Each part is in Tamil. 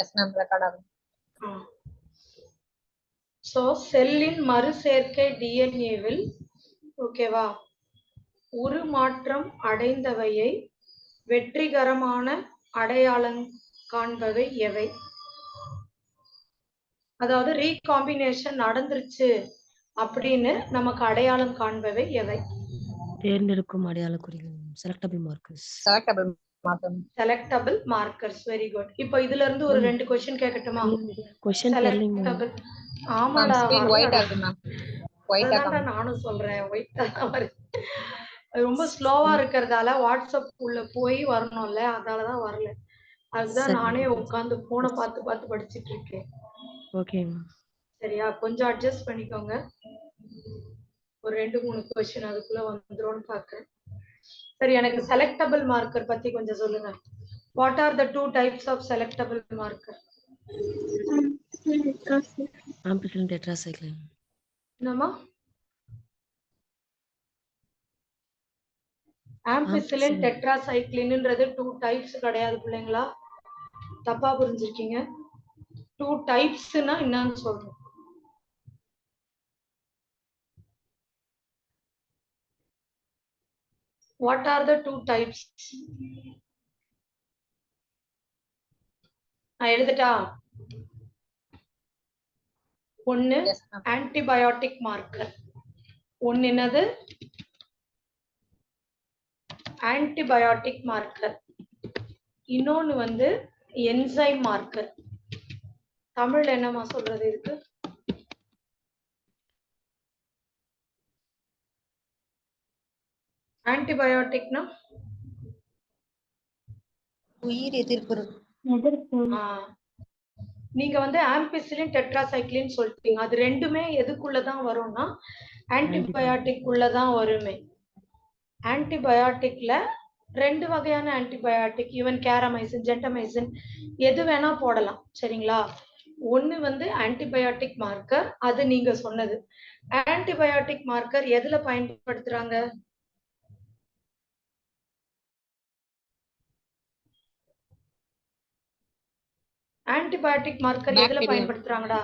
எஸ் மேம் ரெக்கார்ட் ஆகும். ஸோ செல்லின் மறுசேர்க்கை டிஎன்ஏவில் ஓகேவா உருமாற்றம் அடைந்தவையை வெற்றிகரமான அடையாளம் காண்பவை எவை? அதாவது ரீகாம்பினேஷன் நடந்துருச்சு அப்படின்னு நமக்கு அடையாளம் காண்பவை எவை? தேர்ந்தெடுக்கும் அடையாள குறிகள் selectable markers. Selectable markers. Very good. இப்போ இதுல இருந்து ஒரு 2 क्वेश्चन கேட்கட்டுமா? क्वेश्चन தெரியலங்க. ஆமாடா ஒயிட் ஆகுது மேம். ஒயிட் ஆகுது. நானும் சொல்றேன் ஒயிட்டா வருது. ரொம்ப ஸ்லோவா இருக்கிறதால வாட்ஸ்அப் உள்ள போய் வரணும்ல, அதனால தான் வரல. அதுதான் நானே உட்கார்ந்து போனை பார்த்து பார்த்து படிச்சிட்டு இருக்கேன். ஓகேங்க. சரியா? கொஞ்சம் அட்ஜஸ்ட் பண்ணிக்கோங்க. ஒரு 2-3 क्वेश्चन அதுக்குள்ள வந்துரும்னு பார்க்கிறேன். சரி, எனக்கு செலக்டபிள் மார்க்கர் பத்தி கொஞ்சம் சொல்லுங்க. What are the 2 types of selectable marker? ampicillin tetracycline. என்னமா? ampicillin tetracyclineன்றது 2 types கிடையாது பிள்ளைங்களா, தப்பா புரிஞ்சிருக்கீங்க. 2 typesனா என்னன்னு சொல்றேன். What are the 2 types? நான் எழுதட்டா? ஒன்னு ஆன்டிபயோட்டிக் மார்க்கர். ஒன்னு என்னது? Antibiotic marker. இன்னொன்னு வந்து என்சைம் மார்க்கர். தமிழ்ல என்னமா சொல்றது இருக்கு? ஆன்டிபயோட்டிக்னா உயிர் எதிர்ப்பு. நீங்க வந்து ஆம்பிசிலின் டெட்ராசைக்ளின் சொல்லிட்டீங்க. அது ரெண்டுமே எதுக்குள்ளதான் வரும்னா ஆன்டிபயோட்டிக் உள்ளதான் வருமே. ஆன்டிபயோட்டிக்ல 2 வகையான ஆன்டிபயோட்டிக், ஈவன் கேரமைசின், ஜென்டமைசின் எது வேணா போடலாம். சரிங்களா? ஒன்னு வந்து ஆன்டிபயோட்டிக் மார்க்கர், அது நீங்க சொன்னது. ஆன்டிபயோட்டிக் மார்க்கர் எதுல பயன்படுத்துறாங்க? ஆன்டிபயோட்டிக் மார்க்கர் எதுல பயன்படுத்துறாங்கடா?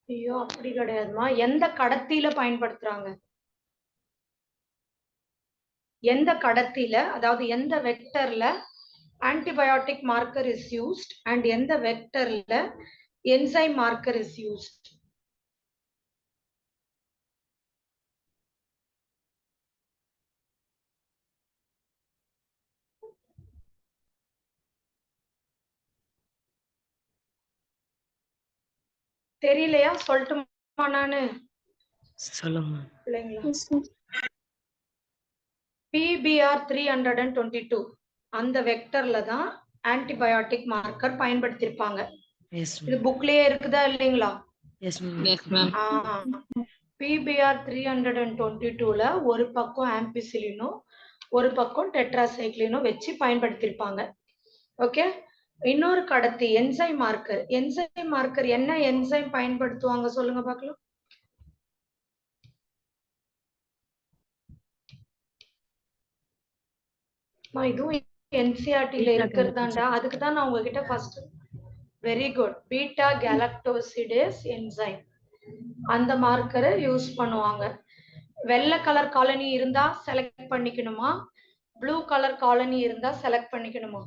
ஐயோ அப்படி கிடையாதுமா. எந்த கடத்தில பயன்படுத்துறாங்க? எந்த கடத்தில, அதாவது எந்த வெக்டர்ல antibiotic marker is used and எந்த வெக்டர்ல enzyme marker is used? தெரியலையா? சொல்லட்டுமா நானு? சொல்லுங்க. PBR 322 அந்த வெக்டர்ல தான் ஆன்டிபயோட்டிக் மார்க்கர் பயன்படுத்திருப்பாங்க. இது புக்லயே இருக்குதா இல்லைங்களா? Yes ma'am. PBR 322ல ஒரு பக்கம் ஆம்பிசிலினும் ஒரு பக்கம் டெட்ராசைக்ளினும் வச்சு பயன்படுத்திருப்பாங்க. ஓகே. இன்னொரு கடத்தி என்சைம் மார்க்கர். என்சைம் மார்க்கர் என்ன என்சைம் பயன்படுத்துவாங்க சொல்லுங்க பார்க்கலாம். இதுவும் NCERTல இருக்கிறதாண்டா. அதுக்கு தான் நான் உங்ககிட்ட first. Very good. Beta galactosidase enzyme, அந்த மார்க்கரை யூஸ் பண்ணுவாங்க. வெள்ளை கலர் காலனி இருந்தா செலக்ட் பண்ணிக்கணுமா, ப்ளூ கலர் காலனி இருந்தா செலக்ட் பண்ணிக்கணுமா?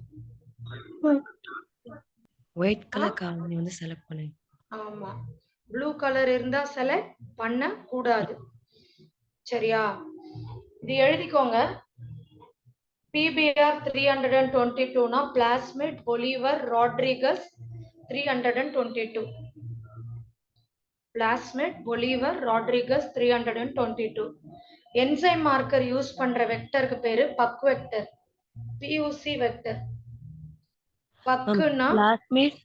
ஒயிட் கலர் காலனி வந்து செலக்ட் பண்ணு. ஆமா, ப்ளூ கலர் இருந்தா செலக்ட் பண்ண கூடாது. சரியா? இது எழுதிக்கோங்க. PBR 322 னா plasmid Bolivar Rodriguez 322. Plasmid Bolivar Rodriguez 322. Enzyme marker use பண்ற வெக்டருக்கு பேரு பக் வெக்டர், PUC வெக்டர். பக்குன்னா plasmid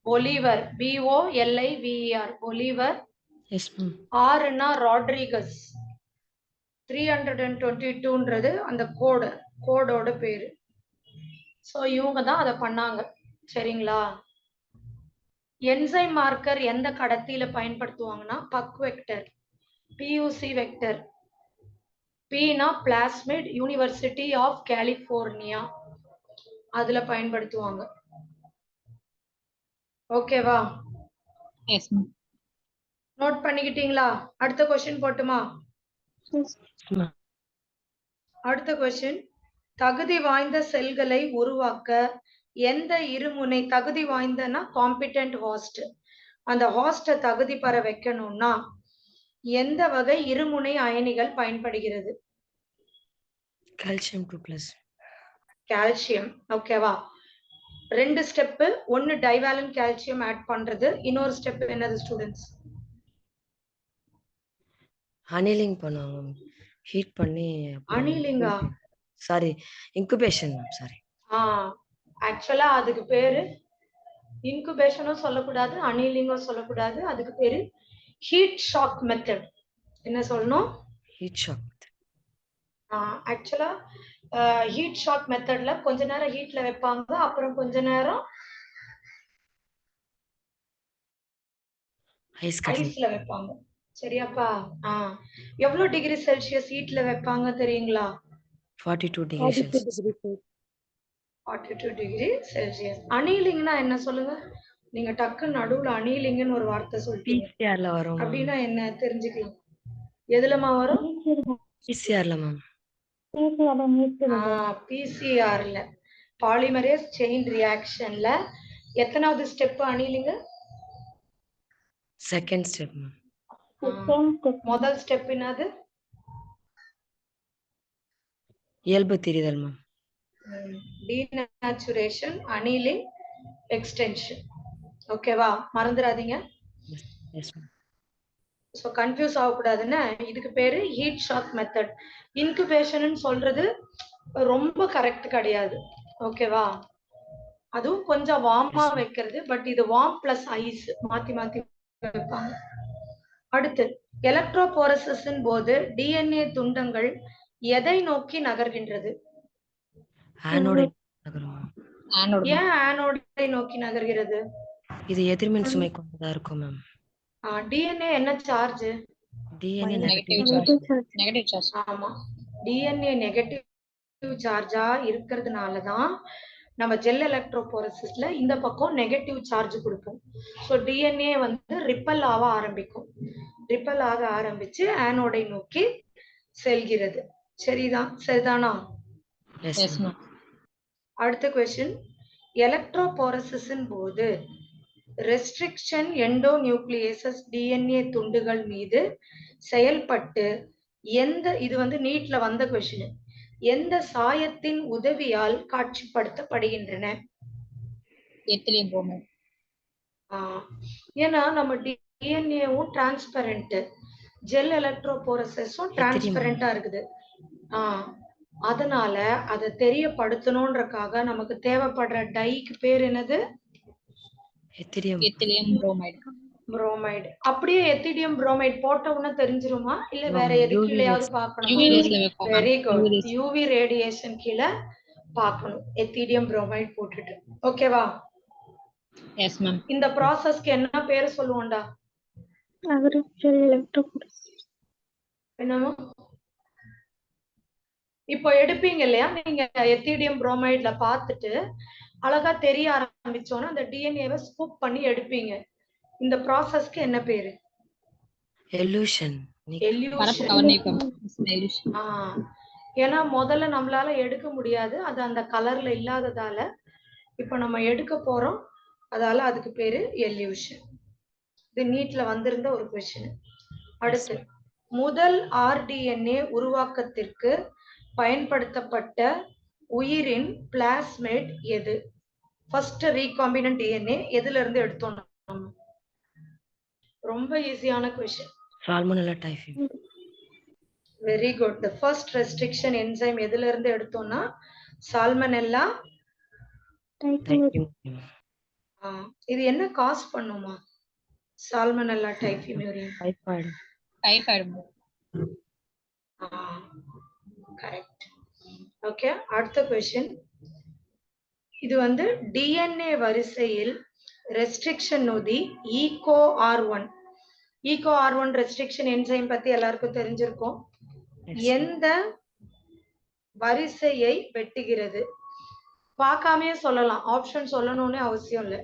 Bolivar, BOLIVER Bolivar. Yes ma'am. ஆர்னா ராட்ரிகஸ். 322ன்றது அந்த கோடோட பேரு. சோ இவங்க தான் அதை பண்ணாங்க. சரிங்களா? என்சைம் மார்க்கர் எந்த கடத்தியில பயன்படுத்துவாங்கன்னா பக் வெக்டர், PUC வெக்டர். Pனா பிளாஸ்மிட் யூனிவர்சிட்டி ஆஃப் கலிபோர்னியா. அதுல பயன்படுத்துவாங்க. ஓகேவா? Yes ma'am. நோட் பண்ணிக்கிட்டீங்களா? அடுத்த கொஸ்டின் போட்டுமா? அடுத்த கொஸ்டின், தகுதி வாய்ந்த செல்களை உருவாக்க எந்த இருமுனை, தகுதி வாய்ந்தனா காம்பிடென்ட் ஹோஸ்ட், அந்த ஹோஸ்ட தகுதி பெற வைக்கணும்னா எந்த வகை இருமுனை அயனிகள் பயன்படுகிறது? கால்சியம் 2+. கால்சியம். ஓகேவா? 2 ஸ்டெப். ஒன்னு டைவாலன்ட் கால்சியம் ஆட் பண்றது, இன்னொரு ஸ்டெப் என்னது ஸ்டூடெண்ட்ஸ்? அனிலிங் பண்ணுவாங்க, ஹீட் பண்ணி. அனிலிங்கா? Sorry, incubation ma'am. சாரி. ஆக்சுவலா அதுக்கு பேரு இன்குபேஷனும் சொல்லக்கூடாது, அனிலிங்கும் சொல்லக்கூடாது. அதுக்கு பேரு ஹீட் ஷாக் மெத்தட். என்ன சொல்லணும்? Heat shock. ஆக்சுவலா ஹீட் ஷாக் மெத்தட்ல கொஞ்ச நேரம் ஹீட்ல வைப்பாங்க, அப்புறம் கொஞ்ச நேரம் ஐஸ்ல வைப்பாங்க. சரியாப்பா? எவ்வளவு டிகிரி செல்சியஸ் ஹீட்ல வைப்பாங்க தெரியுங்களா? 42 டிகிரி செல்சியஸ். 42 degree Celsius. அனீலிங்னா என்ன சொல்லுங்க? நீங்க டக்கு நடுவுல அனீலிங்னு ஒரு வார்த்தை சொல்லிட்டீங்க. பிசிஆர்ல வரும். அப்படின்னா என்ன தெரிஞ்சுக்கலாம்? எதுலமா வரும்? பிசிஆர்ல மேம். பிசிஆர்ல, பாலிமரேஸ் செயின் ரியாக்ஷன்ல எத்தனாவது step annealing? Second step ma'am. முதல் ஸ்டெப் என்னது? இயல்பு திரிதல் மேம். Denaturation, annealing, extension. ஓகேவா? மறந்துடாதீங்க. Yes ma'am. சோ கன்ஃபியூஸ் ஆகக்கூடாதுன்னு இதுக்கு பேரு ஹீட் ஷாக் மெத்தட். இன்குபேஷன் சொல்றது ரொம்ப கரெக்ட் கிடையாது. ஓகேவா? அதுவும் கொஞ்சம் வார்மா வைக்கிறது, பட் இது வார்ம் பிளஸ் ஐஸ் மாத்தி மாத்தி வைப்பாங்க. அடுத்து, எலக்ட்ரோபோரசிஸின் போது டிஎன்ஏ துண்டங்கள் எதை நோக்கி நகர்கின்றது? ஆனோடை. ஏன் ஆனோடை நோக்கி நகர்கிறது? இது எதிர்மின் சுமை கொண்டதா இருக்கும் மேம். டிஎன்ஏ என்ன சார்ஜ்? DNA negative charge. ஆமா, டிஎன்ஏ நெகட்டிவ் சார்ஜா இருக்கிறதுனாலதான் நம்ம ஜெல் எலக்ட்ரோபோரசிஸ்ல இந்த பக்கம் நெகட்டிவ் சார்ஜ் கொடுப்போம். ஸோ டிஎன்ஏ வந்து ரிப்பல் ஆக ஆரம்பிக்கும். ரிப்பல் ஆக ஆரம்பிச்சு ஆனோடை நோக்கி செல்கிறது. சரிதானா? Yes ma'am. அடுத்த கொஸ்டின், எலக்ட்ரோபோரசிஸின் போது ரெஸ்ட்ரிக்ஷன் எண்டோநியூக்ளியேசஸ் டிஎன்ஏ துண்டுகள் மீது செயல்பட்டு இது வந்து நீட்ல வந்த கொஸ்டின், எந்த சாயத்தின் உதவியால் காட்சிப்படுத்தப்படுகின்றன? எத்திலியம் புரோமைடு. ஏன்னா நம்ம டிஎன்ஏவும் டிரான்ஸ்பரண்ட், ஜெல் எலக்ட்ரோபோரசிஸும் டிரான்ஸ்பரண்டா இருக்குது. அதனால அதை தெரியப்படுத்தணும்ன்றக்காக நமக்கு தேவைப்படுற டைக்கு பேர் என்னது? எத்திலியம் புரோமைடு. அப்படியே எத்திலியம் புரோமைடு போட்ட உடனே தெரிஞ்சிருமா, இல்ல வேற எதுக்குள்ளயாவது பார்க்கணுமா? Very good. யூவி ரேடியேஷன் கீழே பார்க்கணும் எத்திலியம் புரோமைடு போட்டுட்டு. ஓகேவா? Yes ma'am. இந்த ப்ராசஸ்க்கு என்ன பேர் சொல்லுவோம்டா? என்னமோ இப்போ எடுப்பீங்க இல்லையா நீங்க, எத்திலியம் புரோமைட்ல பார்த்துட்டு அழகா தெரிய ஆரம்பிச்சோன்னா அந்த டிஎன்ஏவை ஸ்கூப் பண்ணி எடுப்பீங்க. இந்த ப்ராசஸ்க்கு என்ன பேரு? எல்யூஷன். ஏன்னா முதல்ல நம்மளால எடுக்க முடியாது, அது அந்த கலர்ல இல்லாததால இப்ப நம்ம எடுக்க போறோம். அதால அதுக்கு பேரு எல்யூஷன். இது நீட்ல வந்திருந்த ஒரு கொஸ்டின். அடுத்து, முதல் ஆர்டிஎன்ஏ உருவாக்கத்திற்கு பயன்படுத்தப்பட்ட உயிரின் பிளாஸ்மிட் எது? ஃபர்ஸ்ட் ரீகாம்பினன்ட் டிஎன்ஏ எதுல இருந்து எடுத்தோம்? ரொம்ப ஈஸியான question. Salmonella typhi. Very good. The first restriction enzyme எதுல இருந்து எடுத்தோம்னா சால்மோனெல்லா டைஃபி. இது என்ன காஸ் பண்ணுமா? Salmonella typhimurium. Typhoid. Correct. Okay, அடுத்த क्वेश्चन. இது வந்து டிஎன்ஏ வரிசையில் ரெஸ்ட்ரிக்ஷன் நொதி Eco R one. Eco R one restriction enzyme பத்தி எல்லாருக்கும் தெரிஞ்சிருக்கும். எந்த வரிசையை வெட்டுகிறது? பார்க்காமயே சொல்லலாம். ஆப்ஷன் சொல்லணும்னு அவசியம் இல்ல.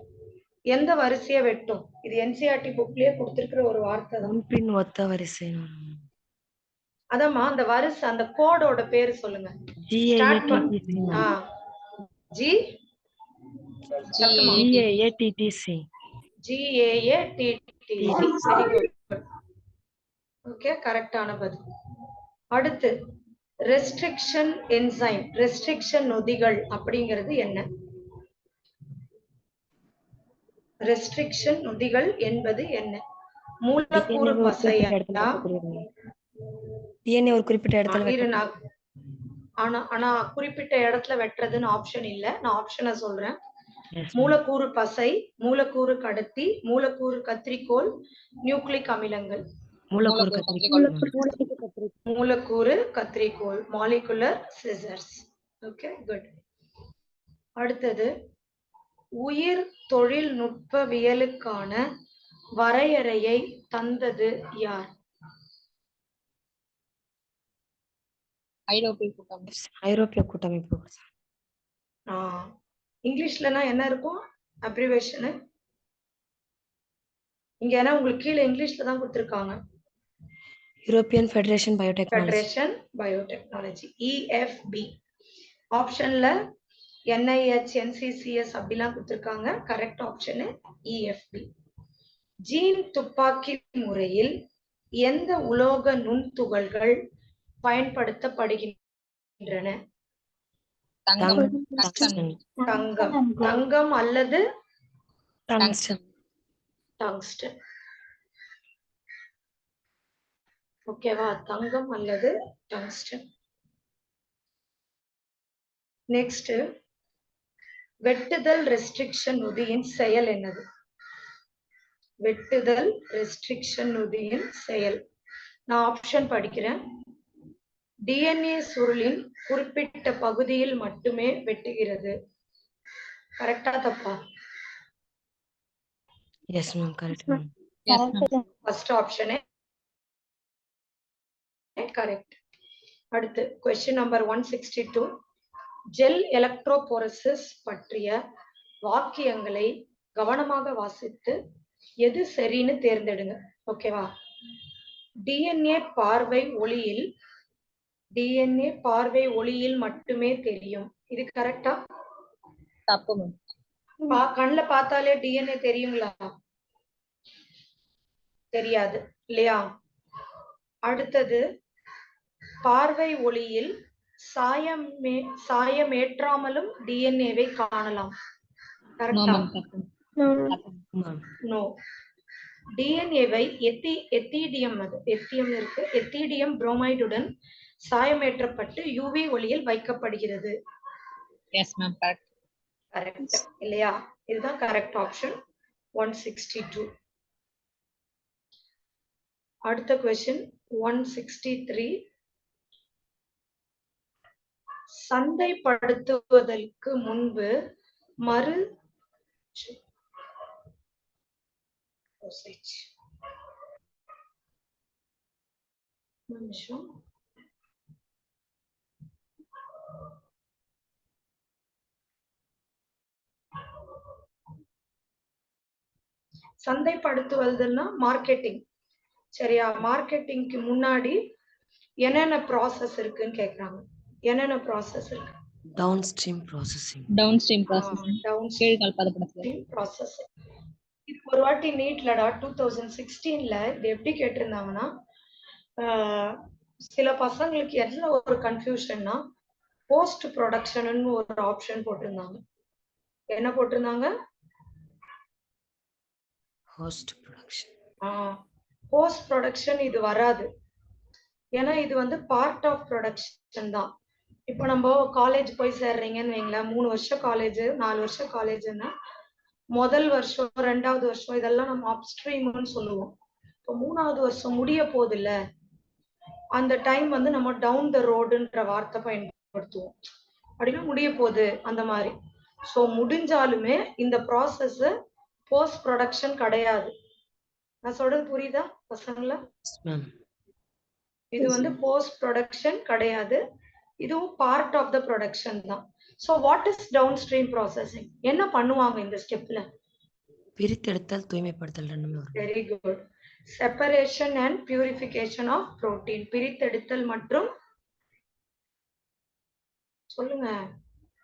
எந்த வரிசையை வெட்டும்? இது என்சிஆர்டி புக்லயே கொடுத்திருக்கிற ஒரு வார்த்தை தான். முன்பின் ஒத்த வரிசை. அதம்மா அந்த வரிசை, அந்த கோடோட பேரு சொல்லுங்க. ஸ்டார்ட் பண்ணு. G GAATTC. GAATTC. Very good. Okay, கரெக்டான பதில். அடுத்து ரெஸ்ட்ரிக்ஷன் என்சைம், ரெஸ்ட்ரிக்ஷன் நொதிகள் அப்படிங்கிறது என்ன? ரெஸ்ட்ரிக்ஷன் நொதிகள் என்பது என்ன? மூலக்கூறு பசையா? DNA ஒரு குறிப்பிட்ட இடத்துல ஆனா குறிப்பிட்ட இடத்துல வெட்டுறதுன்னு ஆப்ஷன் இல்ல. நான் ஆப்ஷனை சொல்றேன். மூலக்கூறு பசை, மூலக்கூறு கடத்தி, மூலக்கூறு கத்திரிக்கோள், நியூக்ளிக் அமிலங்கள். மூலக்கூறு கத்திரிக்கோள், மாலிகுலர் சிசர்ஸ். Okay, good. அடுத்தது உயிர் தொழில்நுட்பவியலுக்கான வரையறையை தந்தது யார்? ஐரோப்பிய கூட்டமைப்பு. இங்கிலீஷ்லனா என்ன இருக்கும் அப்ரிவேஷன்? இங்க ஏன்னா உங்களுக்கு கீழே இங்கிலீஷ்ல தான் கொடுத்திருக்காங்க. European federation biotechnology, EFB. ஆப்ஷன்ல NIH, NCCS அப்படிலாம் கொடுத்திருக்காங்க. Correct option EFB. ஜீன் துப்பாக்கி முறையில் எந்த உலோக நுண்துகள்கள் பயன்படுத்தப்படுகின்றன? தங்கம் அல்லது டங்ஸ்டன். ஓகேவா? தங்கம் அல்லது டங்ஸ்டன். நெக்ஸ்ட், வெட்டுதல் ரெஸ்ட்ரிக்ஷன் நொதியின் செயல் என்னது? வெட்டுதல் ரெஸ்ட்ரிக்ஷன் நொதியின் செயல். நான் ஆப்ஷன் படிக்கிறேன். DNA சுருளின் குறிப்பிட்ட பகுதியில் மட்டுமே வெட்டுகிறது. கரெக்டா தப்பா? Yes ma'am, correct ma'am. First ஆப்ஷனே கரெக்ட். அடுத்து क्वेश्चन நம்பர் 162. ஜெல் எலக்ட்ரோபோரசிஸ் பற்றிய வாக்கியங்களை கவனமாக வாசித்து எது சரின்னு தேர்ந்தெடுங்க. ஓகேவா? DNA பார்வை ஒளியில் மட்டுமே தெரியும். இது கரெக்டா? தப்பு மேம். கண்ணுல பார்த்தாலே DNA தெரியுங்களா? தெரியாது இல்லையா? அடுத்தது, பார்வை ஒளியில் சாயமேற்றாமலும் டிஎன்ஏவை காணலாம். கரெக்டா? நோ. டிஎன்ஏவை எத்திடியம் புரோமைடுடன் சாயமேற்றப்பட்டு யூவி ஒளியில் வைக்கப்படுகிறது. Yes ma'am, correct. கரெக்ட் இல்லையா? இதுதான் கரெக்ட் ஆப்ஷன் 162. அடுத்த क्वेश्चन 163. சந்தைப்படுத்துவதற்கு முன்பு சந்தைப்படுத்துவதுன்னா மார்க்கெட்டிங். சரியா? மார்க்கெட்டிங்க்கு முன்னாடி என்னென்ன ப்ராசஸ் இருக்குன்னு கேக்குறாங்க. என்னென்ன ப்ராசஸ் இருக்கு? Downstream processing. இது ஒரு வாட்டி நீட்லடா 2016ல இது எப்படி கேட்டிருந்தாங்கன்னா, சில பசங்களுக்கு என்ன ஒரு கன்ஃபியூஷன்னா, போஸ்ட் ப்ரொடக்ஷன் ஒரு ஆப்ஷன் போட்டிருந்தாங்க. என்ன போட்டிருந்தாங்க? போஸ்ட் ப்ரொடக்ஷன் இது வராது. ஏன்னா இது வந்து பார்ட் ஆஃப் ப்ரொடக்ஷன் தான். இப்போ நம்ம காலேஜ் போய் சேர்றீங்கன்னு வைங்களேன், 3 வருஷம் காலேஜ் 4 வருஷம் காலேஜ்னா முதல் வருஷம் 2வது வருஷம் இதெல்லாம் நம்ம அப்ஸ்ட்ரீம்னு சொல்லுவோம். இப்போ 3வது வருஷம் முடிய போகுது இல்ல, அந்த டைம் வந்து நம்ம டவுன் த ரோடுன்ற வார்த்தை பயன்படுத்துவோம். அப்படின்னா முடிய போகுது அந்த மாதிரி. ஸோ முடிஞ்சாலுமே இந்த ப்ராசஸ் போஸ்ட் ப்ரொடக்ஷன் கிடையாது. நான் சொல்றது புரியுதா பசங்களா? இது வந்து போஸ்ட் ப்ரொடக்ஷன் கிடையாது. இதுவும் பார்ட் ஆஃப் த ப்ரொடக்ஷன் தான். So what is downstream processing? என்ன பண்ணுவாங்க இந்த ஸ்டெப்ல? பிரித்தெடுத்தல், தூய்மைப்படுத்தல் 2மே வரும். Very good. Separation and purification of protein. பிரித்தெடுத்தல் மற்றும் சொல்லுங்க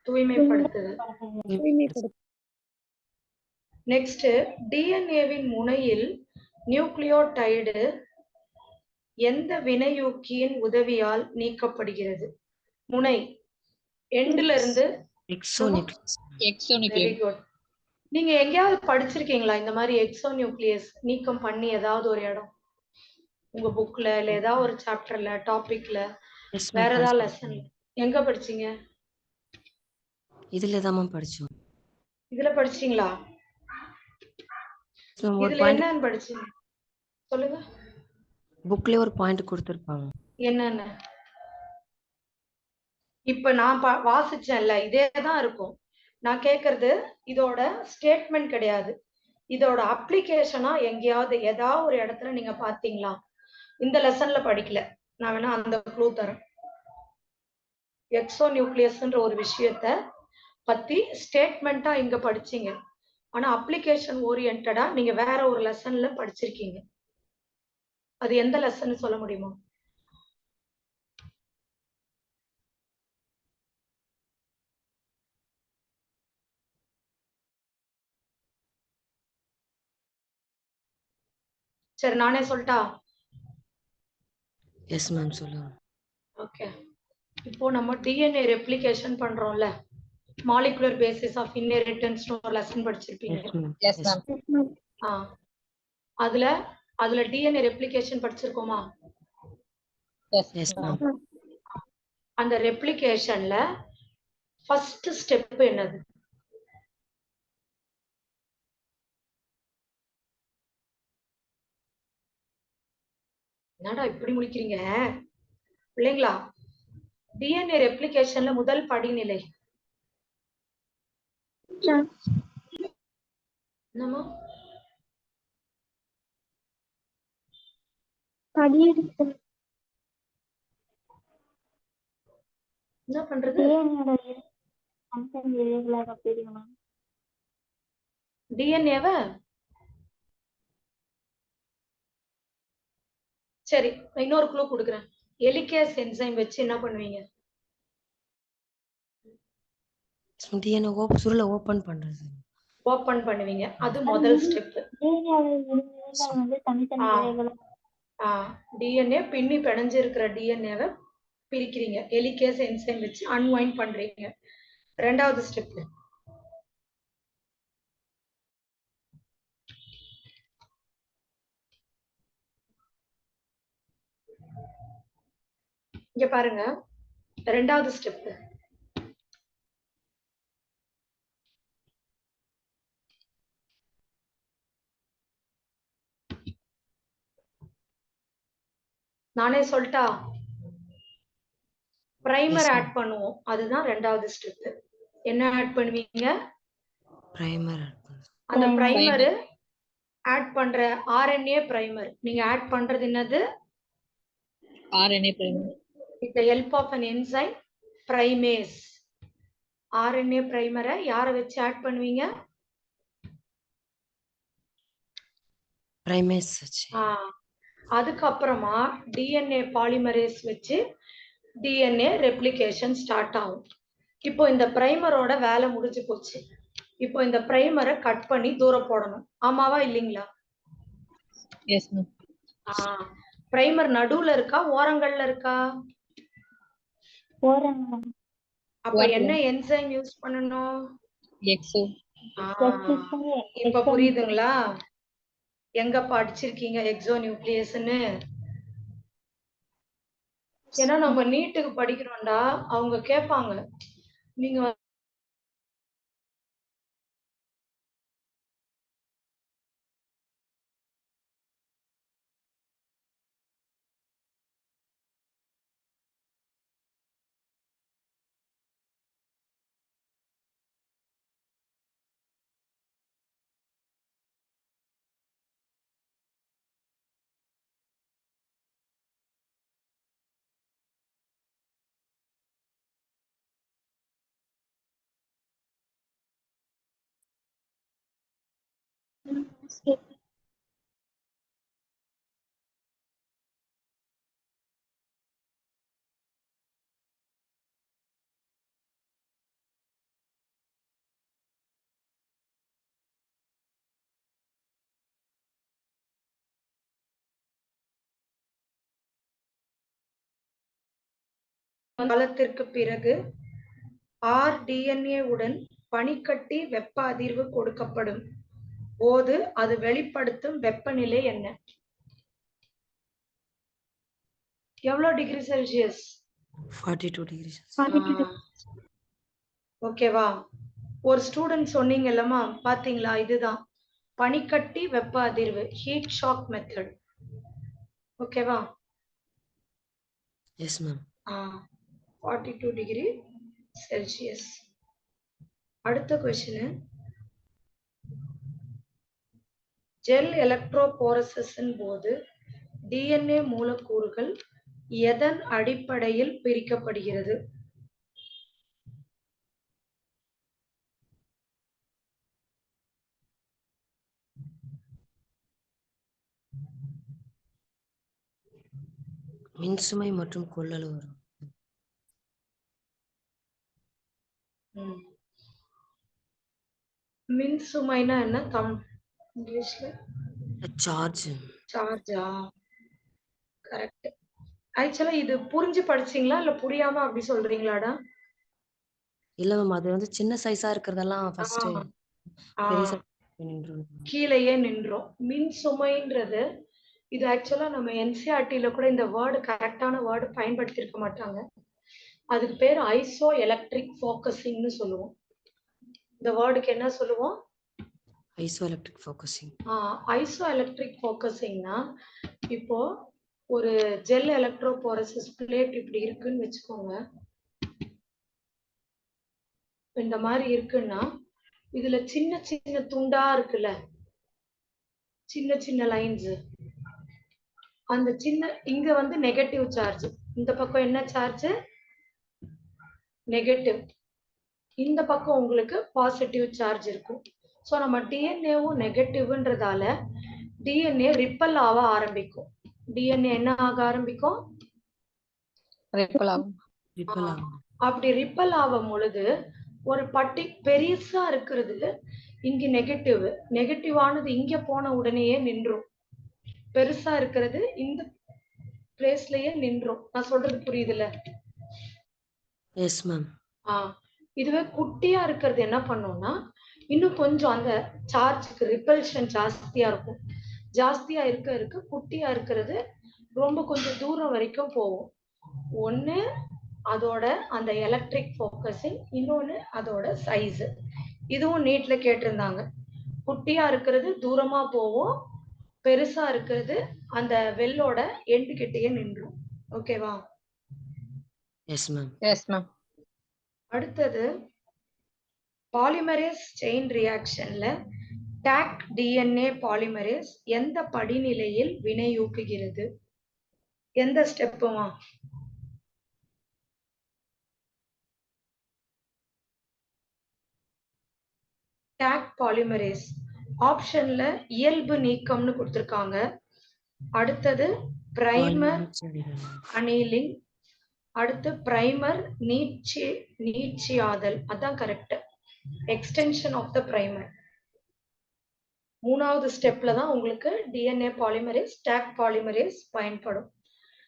தூய்மைப்படுத்துதல். நெக்ஸ்ட், டிஎன்ஏவின் முனையில் நியூக்ளியோடைடு எந்த வினையூக்கியின் உதவியால் நீக்கப்படுகிறது? முனை எண்ட்ல இருந்து. எக்ஸோநியூக்ளியஸ். வெரி எக்ஸோநியூக்ளியஸ். குட். நீங்க எங்கேயாவது படிச்சிருக்கீங்களா இந்த மாதிரி எக்ஸோநியூக்ளியஸ் நீக்கம் பண்ணி ஏதாவது ஒரு இடம்? உங்க புக்ல இல்ல ஏதாவது ஒரு சாப்டர்ல, டாபிக்ல, எஸ் வேற மேம் ஏதாவது படிச்சோம். லெசன்ல எங்க படிச்சீங்க? இதுல தான் மேம் படிச்சோம். இதுல படிச்சீங்களா? So, ஒரு இதுல பாயிண்ட் என்னன்னு படிச்சீங்க? சொல்லுங்க. புக்லயே ஒரு பாயிண்ட் கொடுத்திருப்பாங்க. என்னென்ன? இப்ப நான் வாசிச்சேன்ல, இதே தான் இருக்கும். நான் கேக்குறது இதோட ஸ்டேட்மெண்ட் கிடையாது. இதோட அப்ளிகேஷனா எங்கேயாவது ஏதாவது ஒரு இடத்துல நீங்க பாத்தீங்களா? இந்த லெசன்ல படிக்கல. நான் வேணா அந்த க்ளூ தரேன். எக்ஸோ நியூக்ளியஸ்ன்ற ஒரு விஷயத்த பத்தி ஸ்டேட்மெண்டா இங்க படிச்சீங்க. ஆனா அப்ளிகேஷன் ஓரியன்டா நீங்க வேற ஒரு லெசன்ல படிச்சிருக்கீங்க. அது எந்த லெசன் சொல்ல முடியுமா? சரி நானே சொல்லட்டா? எஸ் மேம் சொல்லுங்க. ஓகே. இப்போ நம்ம டிஎன்ஏ ரெப்ளிகேஷன் பண்றோம்ல, மாலிகுலர் பேசிஸ் ஆஃப் இன்ஹெரிட்டன்ஸ் ஒரு லெசன் படிச்சிருப்பீங்க. Yes ma'am. Yes ma'am. அதுல அதுல டிஎன்ஏ ரெப்ளிகேஷன் படிச்சிருக்கோமா? Yes ma'am. அந்த ரெப்ளிகேஷன்ல ஃபர்ஸ்ட் ஸ்டெப் என்னது? என்னடா இப்படி முடிக்கிறீங்க பிள்ளைங்களா? டிஎன்ஏ ரெப்ளிகேஷன்ல முதல் படிநிலை என்னமா? என்ன பண்றது? டிஎன்ஏவ சரி இன்னொரு க்ளூ கொடுக்குறேன். எலிகேஸ் என்சைம் வச்சு என்ன பண்ணுவீங்க? டிஎன்ஏ சுருள ஓபன் பண்றது. ஓபன் பண்ணுவீங்க. அது முதல் ஸ்டெப். டிஎன்ஏ பின்னி பிணைஞ்சிருக்கிற டிஎன்ஏவை பிரிக்கிறீங்க. எலிகேஸ் என்சைம் வச்சு அன்வைண்ட் பண்றீங்க. ரெண்டாவது ஸ்டெப் இங்க பாருங்க. ரெண்டாவது ஸ்டெப் நானே சொல்லட்டா? பிரைமர் ஆட் பண்ணுவோம். அதுதான் ரெண்டாவது ஸ்டெப். என்ன ஆட் பண்ணுவீங்க? பிரைமர். அந்த பிரைமர் ஆட் பண்ற ஆர்என்ஏ பிரைமர். நீங்க ஆட் பண்றது என்னது? RNA primer. With the help of an enzyme primase. RNA பிரைமரை யாரை வச்சு ஆட் பண்ணுவீங்க? பிரைமேஸ் வச்சு. அதுக்கப்புறமா டிஎன்ஏ பாலிமரேஸ் வச்சு டிஎன்ஏ ரெப்ளிகேஷன் ஸ்டார்ட் ஆகும். இப்போ இந்த பிரைமரோட வேலை முடிஞ்சு போச்சு. இப்போ இந்த பிரைமரை கட் பண்ணி தூரம் போடணும். ஆமாவா இல்லீங்களா? Yes ma'am. பிரைமர் நடுவுல இருக்கா ஓரங்கள்ல இருக்கா? அப்ப என்ன என்சைம் யூஸ் பண்ணணும்? எக்ஸோ. இப்ப புரியுதுங்களா எங்க படிச்சிருக்கீங்க எக்ஸோ நியூக்ளியஸ்னு? ஏன்னா நம்ம நீட்டுக்கு படிக்கிறோம்டா, அவங்க கேட்பாங்க நீங்க காலத்திற்கு பிறகு rDNA உடன் பனிக்கட்டி வெப்ப அதிர்வு கொடுக்கப்படும் போது அது வெளிப்படுத்தும் வெப்பநிலை என்ன? எவ்வளவு டிகிரி செல்சியஸ்? 42 degrees. ஓகேவா? ஒரு ஸ்டூடெண்ட் சொன்னீங்கல்லம்மா, பாத்தீங்களா? இதுதான் பனிக்கட்டி வெப்ப அதிர்வு, ஹீட் ஷாக் மெத்தட். ஓகேவா? Yes, ma'am. 42 degree Celsius. அடுத்த கொஸ்டின், ஜெல் எலக்ட்ரோபோரசிஸின் போது டிஎன்ஏ மூலக்கூறுகள் எதன் அடிப்படையில் பிரிக்கப்படுகிறது? மின்சுமை மற்றும் கொள்ளளவு. மின் சுமைனா என்ன இங்கிலீஷ்ல? சார்ஜ். சார்ஜா? கரெக்ட். ஆக்சுவலா இது புரிஞ்சு படிச்சீங்களா இல்ல புரியாம அப்படி சொல்றீங்களாடா? இல்ல மேம், அது வந்து சின்ன சைஸா இருக்கிறதெல்லாம் ஃபர்ஸ்ட் பெருசா கீழேயே நின்றோம். மின் சுமைன்றது இது ஆக்சுவலா நம்ம என்சிஆர்டில கூட இந்த வேர்டு கரெக்டான வேர்டு பயன்படுத்தி இருக்க மாட்டாங்க. அதுக்கு பேர் ஐசோ எலக்ட்ரிக் ஃபோக்கஸிங்னு சொல்லுவோம். இந்த வேர்டுக்கு என்ன சொல்லுவோம்? Isoelectric focusing. Isoelectric ஃபோக்கஸிங்னா, இப்போ ஒரு ஜெல் எலக்ட்ரோபோரசிஸ் பிளேட் இப்படி இருக்குன்னு வச்சுக்கோங்க. இந்த மாதிரி இருக்குன்னா இதுல சின்ன சின்ன துண்டா இருக்குல்ல, சின்ன சின்ன லைன்ஸ். அந்த சின்ன இங்க வந்து நெகட்டிவ் சார்ஜ், இந்த பக்கம் என்ன சார்ஜ்? நெகட்டிவ். இந்த பக்கம் உங்களுக்கு பாசிட்டிவ் சார்ஜ் இருக்கும். ஸோ நம்ம டிஎன்ஏவும் நெகட்டிவ்ன்றதால டிஎன்ஏ ரிப்பல் ஆக ஆரம்பிக்கும். டிஎன்ஏ என்ன ஆக ஆரம்பிக்கும்? ரிப்பல் ஆகும். அப்படி ரிப்பல் ஆகும் பொழுது ஒரு பெருசா இருக்கிறது இங்க நெகட்டிவானது இங்க போன உடனேயே நின்றும். பெருசா இருக்கிறது இந்த பிளேஸ்லயே நின்றும். நான் சொல்றது புரியுதுல்ல? Yes ma'am. இதுவே குட்டியா இருக்கிறது என்ன பண்ணும்னா, இன்னும் கொஞ்சம் அந்த சார்ஜுக்கு ரிப்பல்ஷன் ஜாஸ்தியா இருக்கும். ஜாஸ்தியா இருக்க குட்டியா இருக்கிறது ரொம்ப கொஞ்சம் தூரம் வரைக்கும் போகும். ஒண்ணு அதோட அந்த எலக்ட்ரிக் ஃபோக்கஸிங், இன்னொன்னு அதோட சைஸ். இதுவும் நீட்ல கேட்டிருந்தாங்க. குட்டியா இருக்கிறது தூரமா போகும், பெருசா இருக்கிறது அந்த வெல்லோட எண்டு கிட்டயே நின்றும். ஓகேவா? Yes ma'am. Yes ma'am. அடுத்தது, பாலிமரேஸ் செயின் ரியாக்ஷன்ல டாக் டிஎன்ஏ பாலிமரேஸ் எந்த படிநிலையில் வினையூக்குகிறது? எந்த ஸ்டெப்புமா? டாக் பாலிமரேஸ் ஆப்ஷன்ல இயல்பு நீக்கம்னு கொடுத்திருக்காங்க. அடுத்தது பிரைமர் அனீலிங், அடுத்து பிரைமர் நீட்சியாதல், அதான் correct. Extension of the primer. மூணாவது ஸ்டெப்ல தான் உங்களுக்கு டிஎன்ஏ பாலிமரேஸ் டாக் பாலிமரேஸ் பயன்படும்.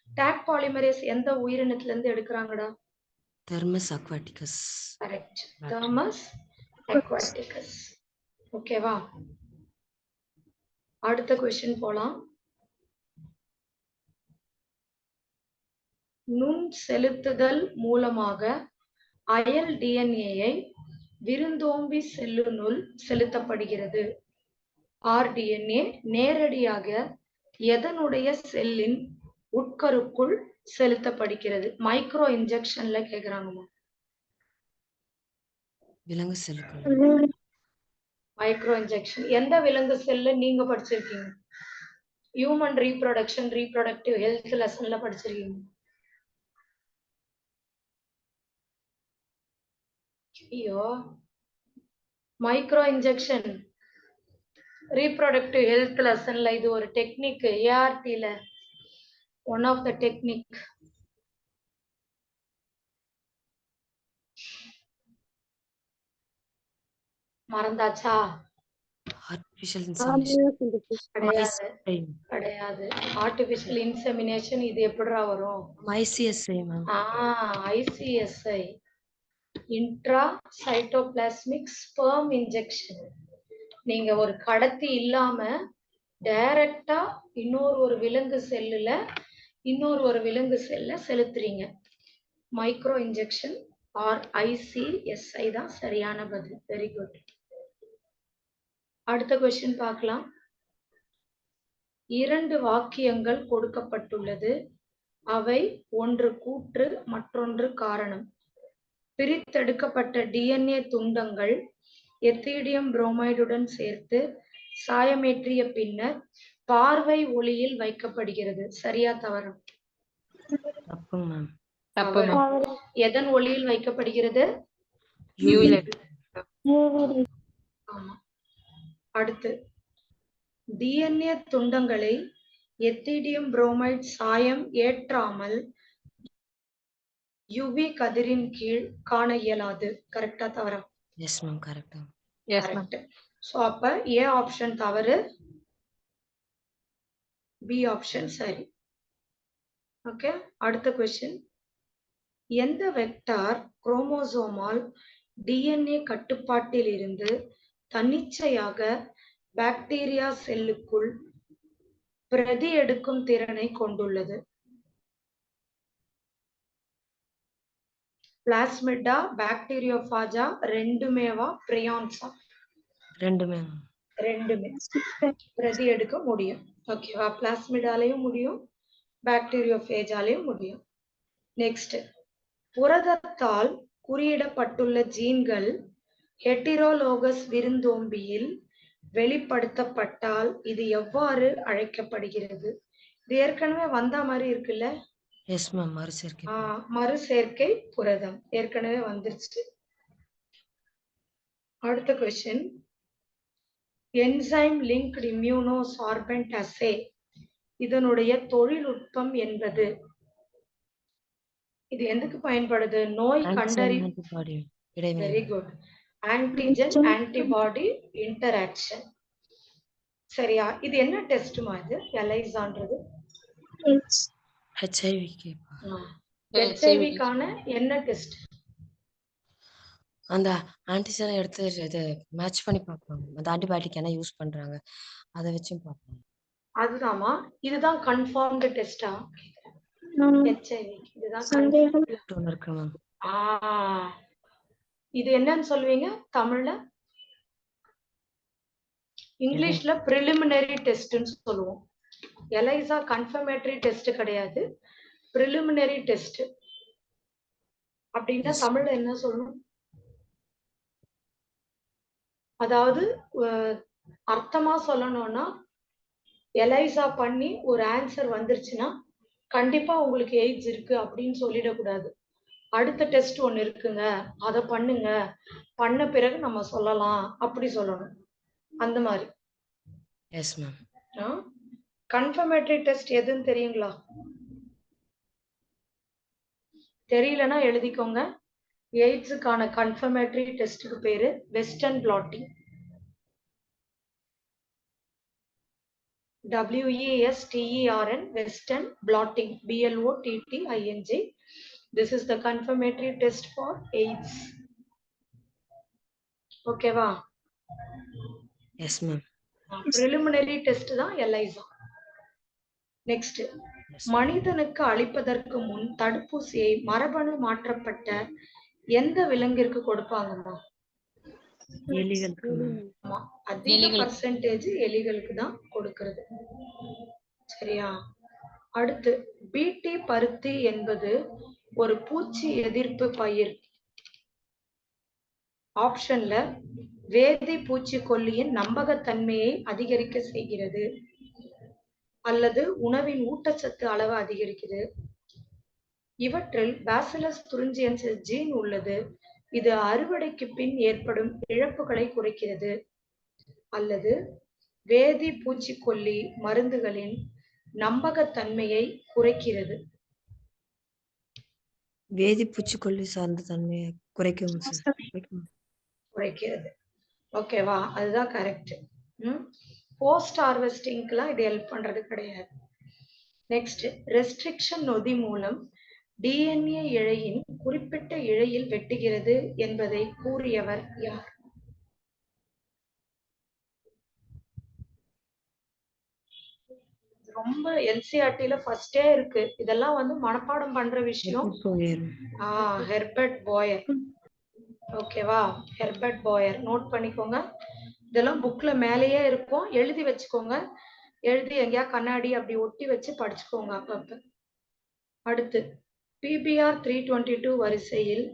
டாக் பாலிமரேஸ் எந்த உயிரினத்துல இருந்து எடுக்கிறாங்கடா? Thermus aquaticus. Correct, Thermus aquaticus. ஓகேவா? அடுத்த क्वेश्चन போலாம். நுண் செலுத்துதல் மூலமாக அயல் டிஎன்ஏயை விருந்தோம்பி செல்லினுள் செலுத்தப்படுகிறது. rDNA நேரடியாக எதனுடைய செல்லின் உட்கருக்குள் செலுத்தப்படுகிறது? மைக்ரோ இன்ஜெக்ஷன்ல கேக்குறாங்கம்மா. விலங்கு செல்லுக்குள். மைக்ரோ இன்ஜெக்ஷன் எந்த விலங்கு செல்லு நீங்க படிச்சிருக்கீங்க? ஹியூமன் ரீப்ரொடக்ஷன் ரீப்ரொடக்டிவ் ஹெல்த் லெசன்ல படிச்சிருக்கீங்க. ஐயோ, மைக்ரோ இன்ஜெக்ஷன் ரீப்ரொடக்டிவ் ஹெல்த் லெசன்ல இது ஒரு டெக்னிக், ஏஆர்டில ஒன் ஆஃப் த டெக்னிக். மறந்தாச்சா? ஆர்டிஃபிஷியல் இன்செமினேஷன் கிடையாது கிடையாது. ஆர்டிபிஷியல் இன்செமினேஷன் இது எப்படிடா வரும்? ICSI ma'am. ICSI, intra cytoplasmic sperm injection. நீங்க ஒரு கடத்தி இல்லாம டைரக்டா இன்னொரு விலங்கு செல்ல செலுத்துறீங்க. மைக்ரோ இன்ஜெக்ஷன் ஆர் ஐசிஎஸ்ஐ தான் சரியான பதில். Very good. அடுத்த கொஸ்டின் பார்க்கலாம். 2 வாக்கியங்கள் கொடுக்கப்பட்டுள்ளது. அவை ஒன்று கூற்று, மற்றொன்று காரணம். பிரித்தெடுக்கப்பட்ட டிஎன்ஏ துண்டங்கள் எத்திடியம் புரோமைடுடன் சேர்த்து சாயமேற்றிய பின்னர் பார்வை ஒளியில் வைக்கப்படுகிறது. சரியா தவறா? தப்பு மேம். எதன் ஒளியில் வைக்கப்படுகிறது? ஆமா. அடுத்து, டிஎன்ஏ துண்டங்களை எத்திடியம் புரோமைடு சாயம் ஏற்றாமல் யுவி கதிரின் கீழ் காண இயலாது. கரெக்டா தவறா? எஸ் மேம், கரெக்டா. கரெக்ட். சோ அப்ப ஏ ஆப்ஷன் தவறு, பி ஆப்ஷன் சரி. ஓகே. அடுத்த கொஸ்டின். எந்த வெக்டார் குரோமோசோமால் டிஎன்ஏ கட்டுப்பாட்டில் இருந்து தன்னிச்சையாக பாக்டீரியா செல்லுக்குள் பிரதி எடுக்கும் திறனை கொண்டுள்ளது? பிளாஸ்மிடா, பாக்டீரியோபாஜா, ரெண்டுமேவா, பிரியான்ஸா? ரெண்டுமே. ரெண்டுமே பிரதி எடுக்க முடியும். ஓகேவா? பிளாஸ்மிடாலையும் முடியும், பாக்டீரியோபேஜாலையும் முடியும். நெக்ஸ்ட், புரதத்தால் குறியிடப்பட்டுள்ள ஜீன்கள் ஹெட்டிரோலோகஸ் விருந்தோம்பியில் வெளிப்படுத்தப்பட்டால் இது எவ்வாறு அழைக்கப்படுகிறது? இது ஏற்கனவே வந்த மாதிரி இருக்குல்ல? Yes ma'am, மறுசேர்க்கை. மறுசேர்க்கை புரதம் ஏற்கனவே வந்துருச்சு. அடுத்த question. Enzyme linked immunosorbent assay இதனுடைய தொழில்நுட்பம் என்பது? இது எதுக்கு பயன்படுது? நோய் கண்டறி. Very good. Antigen antibody interaction. சரியா? இது என்ன டெஸ்ட்மா? இது எலைசான்றது ஹெச்ஐவிக்கான என்ன டெஸ்ட்? அந்த ஆன்டிஜனை எடுத்து இது மேட்ச் பண்ணி பார்ப்பாங்க. அந்த ஆன்டிபயோட்டிக் என்ன யூஸ் பண்றாங்க அதை வச்சும் பார்ப்பாங்க. அதுதாமா. இதுதான் கன்ஃபார்ம்டு டெஸ்டா? ஹெச்ஐவி இதுதான் கன்ஃபார்ம்டு இருக்கு மேம். இது என்னன்னு சொல்லுவீங்க தமிழ்ல? இங்கிலீஷ்ல பிரிலிமினரி டெஸ்ட்னு சொல்லுவோம். எலைசா கன்ஃபர்மேட்டரி டெஸ்ட் கிடையாது, பிரிலிமினரி டெஸ்ட். அப்படின்னா தமிழ்ல என்ன சொல்லணும்? அதாவது அர்த்தமா சொல்லணும்னா, எலைசா பண்ணி ஒரு ஆன்சர் வந்துருச்சுன்னா கண்டிப்பா உங்களுக்கு எய்ட்ஸ் இருக்கு அப்படின்னு சொல்லிடக்கூடாது. அடுத்த டெஸ்ட் ஒண்ணு இருக்குங்க, அதை பண்ணுங்க, பண்ண பிறகு நம்ம சொல்லலாம் அப்படி சொல்லணும். அந்த மாதிரி. Yes ma'am. கன்ஃபர்மேட்டரி டெஸ்ட் எதுன்னு தெரியுங்களா? தெரியலன்னா எழுதிக்கோங்க. எய்ட்ஸுக்கான கன்ஃபர்மேட்டரி டெஸ்ட்டுக்கு பேரு western blotting. WESTERN, Western blotting, BLOTTING. This is the confirmatory test for AIDS. Okay va? Yes ma'am. Preliminary test தான் ELISA. Next, மனிதனுக்கு அளிப்பதற்கு முன் தடுப்பூசியை மரபணு மாற்றப்பட்ட எந்த விலங்கிற்கு கொடுப்பாங்கம்மா? எலிகளுக்கு. அதிக பர்சன்டேஜ் எலிகளுக்கு தான் கொடுக்கிறது. சரியா? அடுத்து, பீட்டி பருத்தி என்பது ஒரு பூச்சி எதிர்ப்பு பயிர். ஆப்ஷன்ல வேதி பூச்சிக்கொல்லியின் நம்பகத்தன்மையை அதிகரிக்க செய்கிறது அல்லது உணவின் ஊட்டச்சத்து அளவு அதிகரிக்குது. இவற்றில் பேசிலஸ் துரிஞ்சியன்சிஸ் ஜீன் உள்ளது. இது அறுவடைக்கு பின் ஏற்படும் இழப்புகளை குறைக்கிறது. அல்லது வேதி பூச்சிக்கொல்லி மருந்துகளின் நம்பகத்தன்மையை குறைக்கிறது. வேதி பூச்சிக்கொல்லி சார்ந்த தன்மையை குறைக்கும் சார். குறைக்கிறது. ஓகேவா? அதுதான் கரெக்ட். போஸ்ட் ஹார்வெஸ்டிங்க்குலாம் இது ஹெல்ப் பண்றது கிடையாது. நெக்ஸ்ட், ரெஸ்ட்ரிக்ஷன் நொதி மூலம் டிஎன்ஏ இழையின் குறிப்பிட்ட இழையில் வெட்டுகிறது என்பதை கூறியவர் யார்? ரொம்ப என்சிஆர்டில ஃபர்ஸ்டே இருக்கு. இதெல்லாம் வந்து மனப்பாடம் பண்ற விஷயம். ஹெர்பர்ட் பாயர். ஓகேவா? ஹெர்பர்ட் பாயர் நோட் பண்ணிக்கோங்க. இதெல்லாம் புக்ல மேலேயே இருக்கும், எழுதி வச்சுக்கோங்க. எழுதி எங்கேயா கண்ணாடி அப்படி ஒட்டி வச்சு படிச்சுக்கோங்க அப்பப்ப. அடுத்து, பிபிஆர் 322 வரிசையில்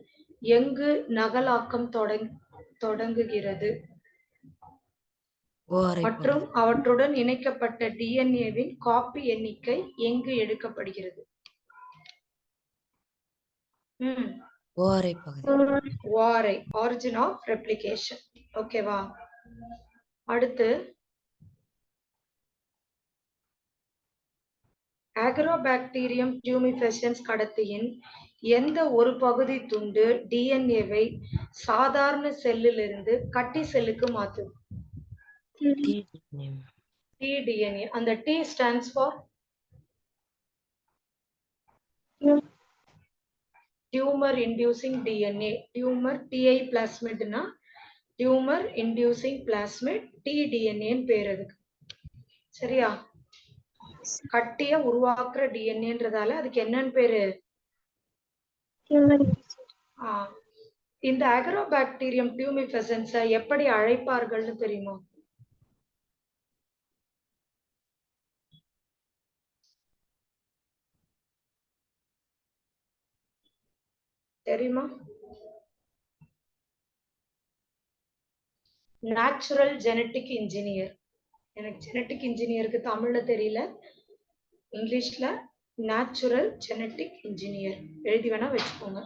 எங்கு நகலாக்கம் தொடங்குகிறது மற்றும் அவற்றுடன் இணைக்கப்பட்ட டிஎன்ஏவின் காப்பி எண்ணிக்கை எங்கு எடுக்கப்படுகிறது? ORI, origin of replication. ஓகேவா? அடுத்து, அக்ரோபாக்டீரியம் டியூமிஃபெசன்ஸ் கடத்தியின் எந்த ஒரு பகுதி துண்டு டிஎன்ஏவை சாதாரண செல்லிலிருந்து கட்டி செல்லுக்கு மாற்றும்? டிடிஎன்ஏ. அந்த T stands for tumour inducing DNA. Tumour Ti பிளாஸ்மிட்னா டியூமர் இன்டியூசிங் பிளாஸ்மிட், டிடிஎன்ஏன்னு பேர் அதுக்கு. சரியா? கட்டிய உருவாக்குற டிஎன்ஏன்றதால அதுக்கு என்னன்னு பேரு? இந்த அக்ரோபாக்டீரியம் டியூமிஃபெசன்ஸை எப்படி அழைப்பார்கள்னு தெரியுமா? தெரியுமா? Natural genetic engineer. எனக்கு ஜெனட்டிக் இன்ஜினியருக்கு தமிழ்ல தெரியல, இங்கிலீஷ்ல நேச்சுரல் ஜெனட்டிக் இன்ஜினியர் எழுதி வேணா வச்சுக்கோங்க.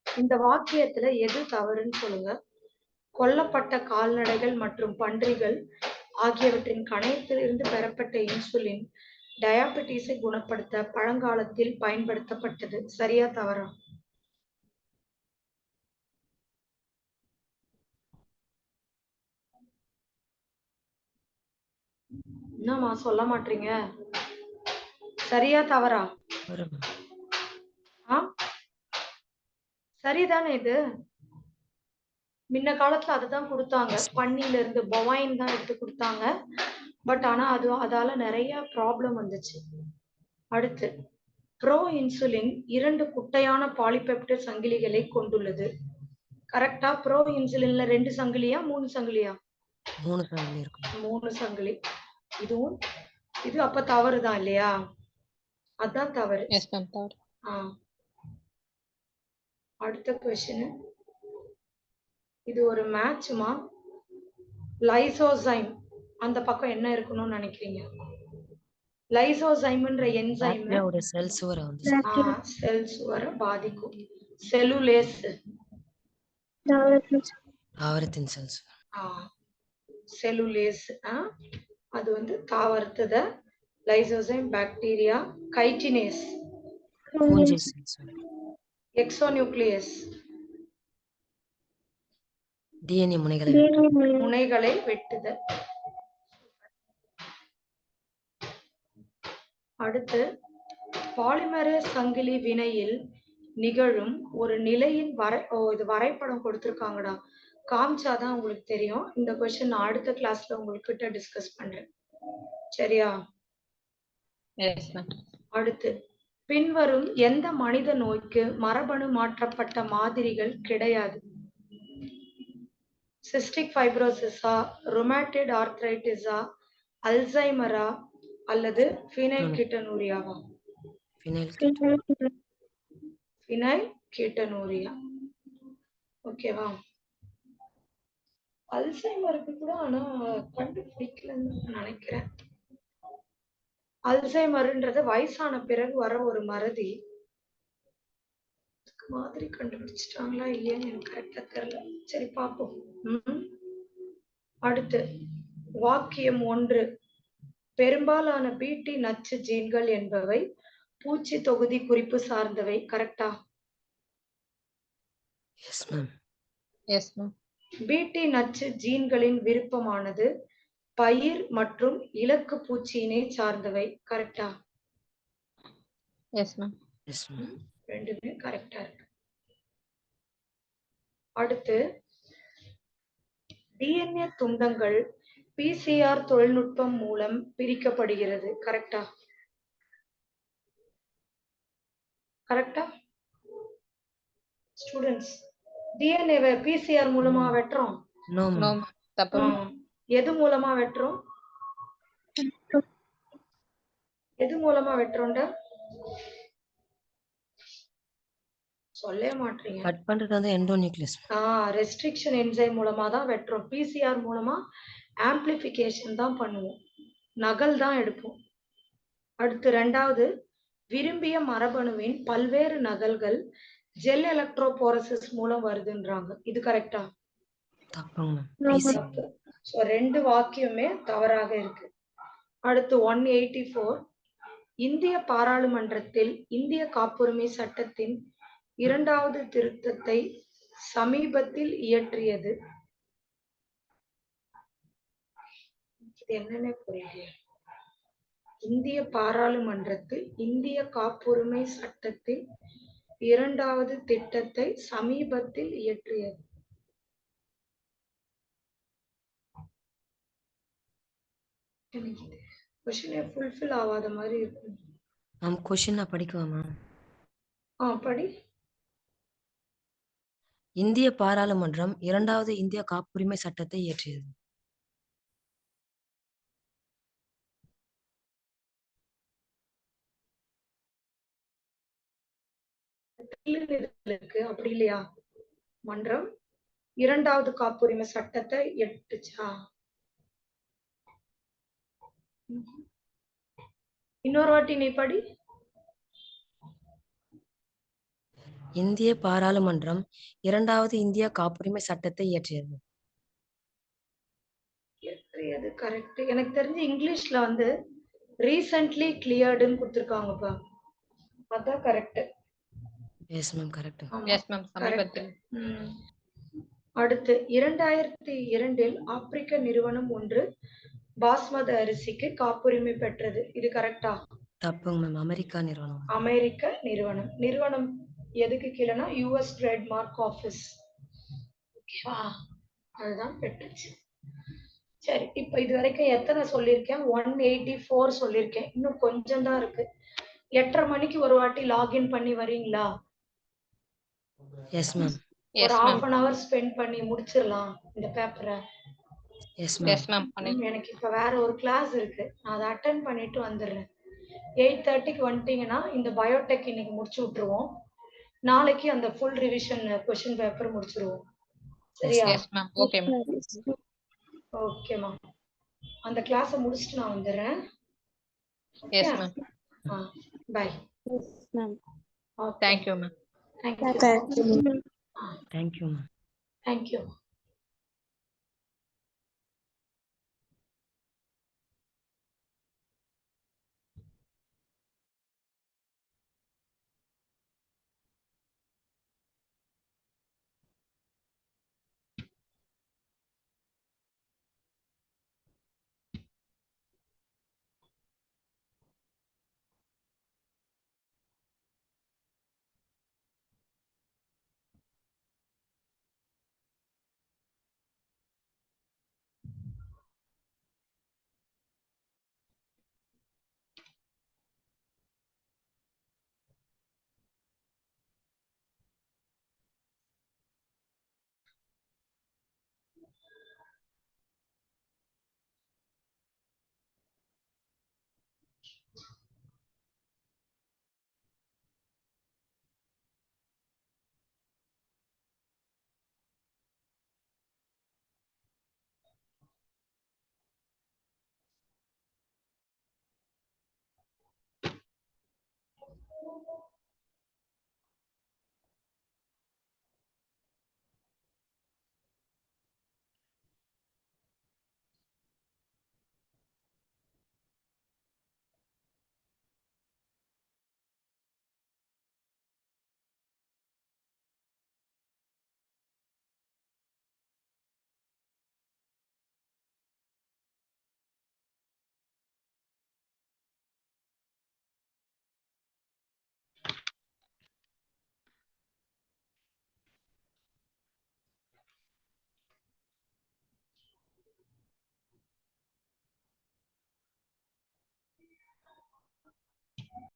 இந்த வாக்கியத்துல எது தவறுன்னு சொல்லுங்க. கொல்லப்பட்ட கால்நடைகள் மற்றும் பன்றிகள் ஆகியவற்றின் கணையத்திலிருந்து பெறப்பட்ட இன்சுலின் டயாபெட்டிஸை குணப்படுத்த பழங்காலத்தில் பயன்படுத்தப்பட்டது. சரியா தவறா? என்னம்மா சொல்ல மாட்டீங்க? சரியா தவறா? சரிதானே? இது முன்ன காலத்துல அதுதான் கொடுத்தாங்க. பன்னில இருந்து பொவைன் தான் எடுத்து கொடுத்தாங்க. பட் ஆனா அதால நிறைய ப்ராப்ளம் வந்துச்சு. அடுத்து, ப்ரோ இன்சுலின் 2 குட்டையான பாலிபெப்டைட் சங்கிலிகளை கொண்டுள்ளது. கரெக்டா? ப்ரோ இன்சுலின்ல 2 சங்கிலியா 3 சங்கிலியா? 3 சங்கிலி இருக்கும். 3 சங்கிலி. இதுவும் இது அப்ப தவறுதான் இல்லையா? அதான் தவறு. எஸ் மேம், தவறு. அடுத்த क्वेश्चन. இது ஒரு மேட்ச்மா. லைசோசைம் அந்த பக்கம் என்ன இருக்கணும்னு நினைக்கிறீங்க? லைசோசைம்ன்ற என்சைம் செல் சுவரை பாதிக்கும். செல்லுலேஸ் தாவரத்தின் செல் செல்லுலேஸ் அது வந்து தாவரத்தத. Lysozyme bacteria. Chitinase exonuclease DNA முனைகளை வெட்டுதல். அடுத்து, பாலிமரேஸ் சங்கிலி வினையில் நிகழும் ஒரு நிலையின் இது வரைபடம் கொடுத்திருக்காங்கடா, காமிச்சாதான் உங்களுக்கு தெரியும். இந்த क्वेश्चन நான் அடுத்த கிளாஸ்ல உங்ககிட்ட டிஸ்கஸ் பண்றேன். சரியா? Yes ma'am. அடுத்து, பின்வரும் எந்த மனித நோய்க்கு மரபணு மாற்றப்பட்ட மாதிரிகள் கிடையாது? சிஸ்டிக் ஃபைப்ரோசிஸா, ருமேட்டட் ஆர்த்ரைட்டிஸா, அல்சைமரா அல்லது ஃபினைல்கீட்டனூரியாவா? ஃபினைல்கீட்டனூரியா. ஓகேவா? அல்சைமருக்கு கூட ஆனா கண்டுபிடிக்கலன்னு நினைக்கிறேன். அல்சைமர்ன்றது வயசான பிறகு வர ஒரு மறதி. மாதிரி கண்டுபிடிச்சிட்டாங்களா இல்லையான்னு எனக்கு கரெக்டா தெரியல. சரி பாப்போம். அடுத்து, வாக்கியம் 1. பெரும்பாலான பிடி நச்சு ஜீன்கள் என்பவை பூச்சி தொகுதி குறிப்பு சார்ந்தவை. கரெக்டா? Yes ma'am. Yes, ma'am. பிடி நச்சு ஜீன்களின் விருப்பமானது பயிர் மற்றும் இலக்கு பூச்சியினை சார்ந்தவை. கரெக்டா? Yes, ma'am. Yes ma'am. ரெண்டுமே கரெக்டா இருக்கு. அடுத்து டிஎன்ஏ துண்டங்கள் பிசிஆர் தொழில்நுட்பம் மூலம் பிரிக்கப்படுகிறது. கரெக்டா? கரெக்டா ஸ்டூடெண்ட்ஸ்? டிஎன்ஏவை பிசிஆர் மூலமா வெட்டுறோம். No No, ma'am. ma'am. தப்பு. எது மூலமா வெட்டுறோம்? எது மூலமா வெட்டுறோம்டா? சொல்ல மாட்டீங்க. கட் பண்றது வந்து எண்டோநியூக்ளியஸ். ரெஸ்ட்ரிக்ஷன் என்சைம் மூலமா தான் வெட்டுறோம். பிசிஆர் மூலமா ஆம்பிளிஃபிகேஷன் தான் பண்ணுவோம், நகல் தான் எடுப்போம். அடுத்து 2வது, விரும்பிய மரபணுவின் பல்வேறு நகல்கள் ஜெல் எலக்ட்ரோபோரசிஸ் மூலம் வருதுன்றாங்க. இது கரெக்டா? தப்புங்க மேம். தப்பு. ஸோ 2 வாக்கியமே தவறாக இருக்கு. அடுத்து 184, இந்திய பாராளுமன்றத்தில் இந்திய காப்புரிமை சட்டத்தின் 2வது திருத்தத்தை சமீபத்தில் இயற்றியது. இது என்னன்னே புரியல. இந்திய பாராளுமன்றத்தில் இந்திய காப்புரிமை சட்டத்தின் 2வது திட்டத்தை சமீபத்தில் இயற்றியது. கொஸ்டினே ஃபுல்ஃபில் ஆகாத மாதிரி இருக்கு. மேம் கொஸ்டின் நான் படிக்குவா மேம்? படி. இந்திய பாராளுமன்றம் 2வது இந்திய காப்புரிமை சட்டத்தை இயற்றியது. இருக்கு அப்படி இல்லையா? மன்றம் 2வது காப்புரிமை சட்டத்தை எட்டுச்சா? இன்னொரு வாட்டி நீ படி. இந்திய பாராளுமன்றம் 2வது இந்திய காப்புரிமை சட்டத்தை இயற்றியது. எது கரெக்ட்? எனக்கு தெரிஞ்சு இங்கிலீஷ்ல வந்து ரீசென்ட்லி கிளியர்டுன்னு கொடுத்திருக்காங்கப்பா. அதான் correct. Yes ma'am correct. Yes, ma'am. சமீபத்தில். அடுத்து 2002 ஆப்பிரிக்க நிறுவனம் ஒன்று பாஸ்மதி அரிசிக்கு காப்புரிமை பெற்றது. இது கரெக்டா? தப்புங்க மேம். அமெரிக்கா நிறுவனம். அமெரிக்க நிறுவனம். நிறுவனம் எதுக்கு கீழனா யுஎஸ் ட்ரேட்மார்க் ஆபீஸ். ஓகேவா? அதுதான் பெற்றுச்சு. சரி, இப்ப இது வரைக்கும் எத்தனை சொல்லியிருக்கேன்? 184 சொல்லியிருக்கேன். இன்னும் கொஞ்சம் தான் இருக்கு. 8:30 மணிக்கு ஒரு வாட்டி லாகின் பண்ணி வரீங்களா? Yes ma'am. Yes, ஒரு ma'am. 1/2 hour ஸ்பெண்ட் பண்ணி முடிச்சிடலாம் இந்த பேப்பரை. Yes Yes, ma'am. ma'am. எனக்கு இப்ப வேற ஒரு கிளாஸ் இருக்கு, நான் அதை அட்டென்ட் பண்ணிட்டு வந்துடுறேன். 8:30க்கு வந்துட்டீங்கன்னா இந்த பயோடெக் இன்னைக்கு முடிச்சு விட்டுருவோம். நாளைக்கு அந்த ஃபுல் ரிவிஷன் கொஸ்டின் பேப்பர் முடிச்சிருவோம். சரியா? Yes, ma'am. Okay, ma'am. ஓகேமா, அந்த கிளாஸை முடிச்சுட்டு நான் வந்துடுறேன். Yes, ma'am. Bye. Thank you, ma'am. Thank you. Thank you ma'am. Thank you.